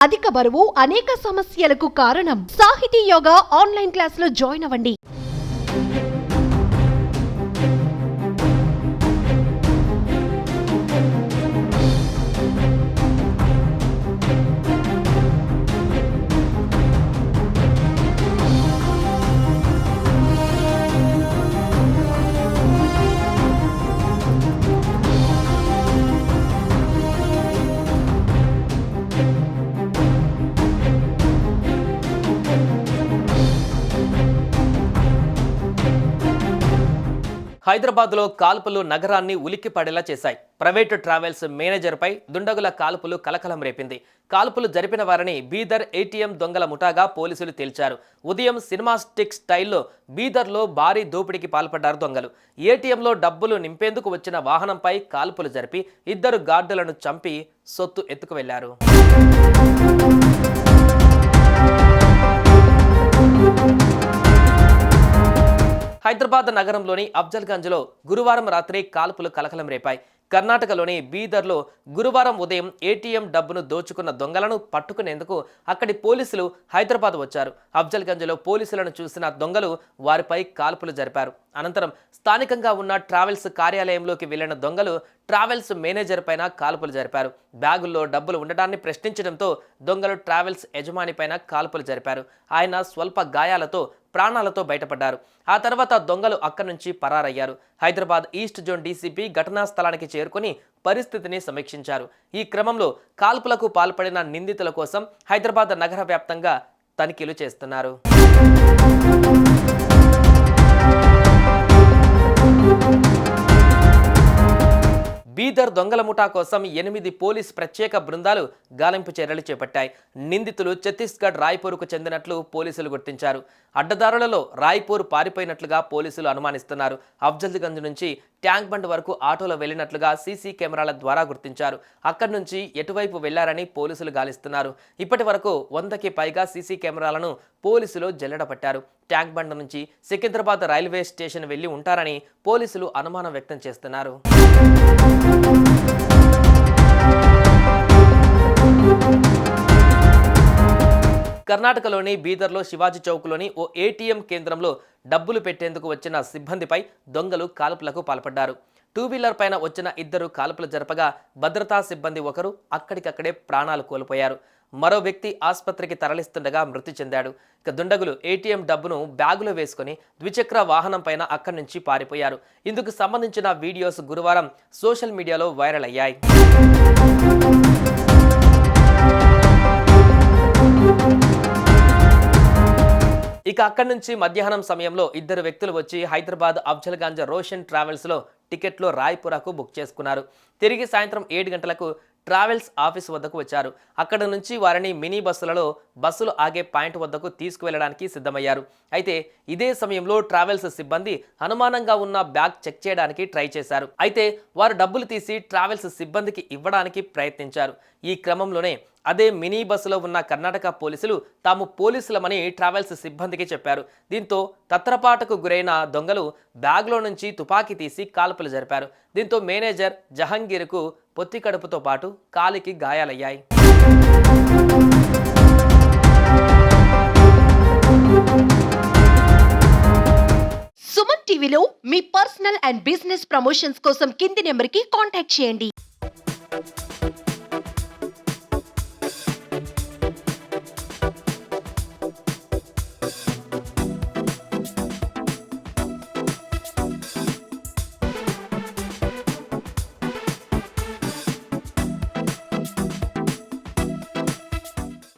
అధిక బరువు అనేక సమస్యలకు కారణం. సాహితీ యోగా ఆన్లైన్ క్లాసులో జాయిన్ అవ్వండి. హైదరాబాద్లో కాల్పులు నగరాన్ని ఉలిక్కిపడేలా చేశాయి. ప్రైవేటు ట్రావెల్స్ మేనేజర్పై దుండగుల కాల్పులు కలకలం రేపింది. కాల్పులు జరిపిన వారిని బీదర్ ఏటీఎం దొంగల ముఠాగా పోలీసులు తేల్చారు. ఉదయం సినిమాస్టిక్ స్టైల్లో బీదర్లో భారీ దోపిడీకి పాల్పడ్డారు దొంగలు. ఏటీఎంలో డబ్బులు నింపేందుకు వచ్చిన వాహనంపై కాల్పులు జరిపి 2 గార్డులను చంపి సొత్తు ఎత్తుకు వెళ్లారు. హైదరాబాద్ నగరంలోని అఫ్జల్గంజ్లో గురువారం రాత్రి కాల్పులు కలకలం రేపాయి. కర్ణాటకలోని బీదర్లో గురువారం ఉదయం ఏటీఎం డబ్బును దోచుకున్న దొంగలను పట్టుకునేందుకు అక్కడి పోలీసులు హైదరాబాద్ వచ్చారు. అఫ్జల్గంజ్లో పోలీసులను చూసిన దొంగలు వారిపై కాల్పులు జరిపారు. అనంతరం స్థానికంగా ఉన్న ట్రావెల్స్ కార్యాలయంలోకి వెళ్లిన దొంగలు ట్రావెల్స్ మేనేజర్ పైన కాల్పులు జరిపారు. బ్యాగుల్లో డబ్బులు ఉండడాన్ని ప్రశ్నించడంతో దొంగలు ట్రావెల్స్ యజమాని పైన కాల్పులు జరిపారు. ఆయన స్వల్ప గాయాలతో ప్రాణాలతో బయటపడ్డారు. ఆ తర్వాత దొంగలు అక్కడి నుంచి పరారయ్యారు. హైదరాబాద్ ఈస్ట్ జోన్ డీసీపీ ఘటనా స్థలానికి చేరుకుని పరిస్థితిని సమీక్షించారు. ఈ క్రమంలో కాల్పులకు పాల్పడిన నిందితుల కోసం హైదరాబాద్ నగర వ్యాప్తంగా తనిఖీలు చేస్తున్నారు. బీదర్ దొంగల ముఠా కోసం 8 పోలీస్ ప్రత్యేక బృందాలు గాలింపు చర్యలు చేపట్టాయి. నిందితులు ఛత్తీస్గఢ్ రాయ్పూర్కు చెందినట్లు పోలీసులు గుర్తించారు. అడ్డదారులలో రాయ్పూర్ పారిపోయినట్లుగా పోలీసులు అనుమానిస్తున్నారు. అఫ్జల్గంజ్ నుంచి ట్యాంక్ బండ్ వరకు ఆటోలో వెళ్లినట్లుగా సీసీ కెమెరాల ద్వారా గుర్తించారు. అక్కడి నుంచి ఎటువైపు వెళ్లారని పోలీసులు గాలిస్తున్నారు. ఇప్పటి వరకు 100కి పైగా సీసీ కెమెరాలను పోలీసులు జల్లెడపట్టారు. ట్యాంక్ బండ్ నుంచి సికింద్రాబాద్ రైల్వే స్టేషన్ వెళ్లి ఉంటారని పోలీసులు అనుమానం వ్యక్తం చేస్తున్నారు. కర్ణాటకలోని బీదర్లో శివాజీ చౌక్లోని ఓ ఏటీఎం కేంద్రంలో డబ్బులు పెట్టేందుకు వచ్చిన సిబ్బందిపై దొంగలు కాల్పులకు పాల్పడ్డారు. 2వీలర్ పైన వచ్చిన 2 కాల్పులు జరపగా భద్రతా సిబ్బంది ఒకరు అక్కడికక్కడే ప్రాణాలు కోల్పోయారు. మరో వ్యక్తి ఆసుపత్రికి తరలిస్తుండగా మృతి చెందాడు. ఇక దుండగులు ఏటీఎం డబ్బును బ్యాగులో వేసుకుని ద్విచక్ర వాహనం పైన అక్కడి నుంచి పారిపోయారు. ఇందుకు సంబంధించిన వీడియోస్ గురువారం సోషల్ మీడియాలో వైరల్ అయ్యాయి. ఇక అక్కడి నుంచి మధ్యాహ్నం సమయంలో 2 వ్యక్తులు వచ్చి హైదరాబాద్ అఫ్జల్గంజ్ రోషన్ ట్రావెల్స్లో టికెట్లు రాయ్పురకు బుక్ చేసుకున్నారు. తిరిగి సాయంత్రం 7 గంటలకు ట్రావెల్స్ ఆఫీస్ వద్దకు వచ్చారు. అక్కడ నుంచి వారిని మినీ బస్సులలో బస్సులు ఆగే పాయింట్ వద్దకు తీసుకువెళ్లడానికి సిద్ధమయ్యారు. అయితే ఇదే సమయంలో ట్రావెల్స్ సిబ్బంది అనుమానంగా ఉన్న బ్యాగ్ చెక్ చేయడానికి ట్రై చేశారు. అయితే వారు డబ్బులు తీసి ట్రావెల్స్ సిబ్బందికి ఇవ్వడానికి ప్రయత్నించారు. ఈ క్రమంలోనే అదే మినీ బస్సులో ఉన్న కర్ణాటక పోలీసులు తాము పోలీసులమని ట్రావెల్స్ సిబ్బందికి చెప్పారు. దీంతో తత్రపాటుకు గురైన దొంగలు బ్యాగ్లో నుంచి తుపాకీ తీసి కాల్పులు జరిపారు. దీంతో మేనేజర్ జహంగీర్కు పొత్తి కడుపుతో పాటు కాలికి గాయాలయ్యాయి. సుమన్ టీవీలో మీ పర్సనల్ అండ్ బిజినెస్ ప్రమోషన్స్ కోసం కింది నెంబర్కి కాంటాక్ట్ చేయండి.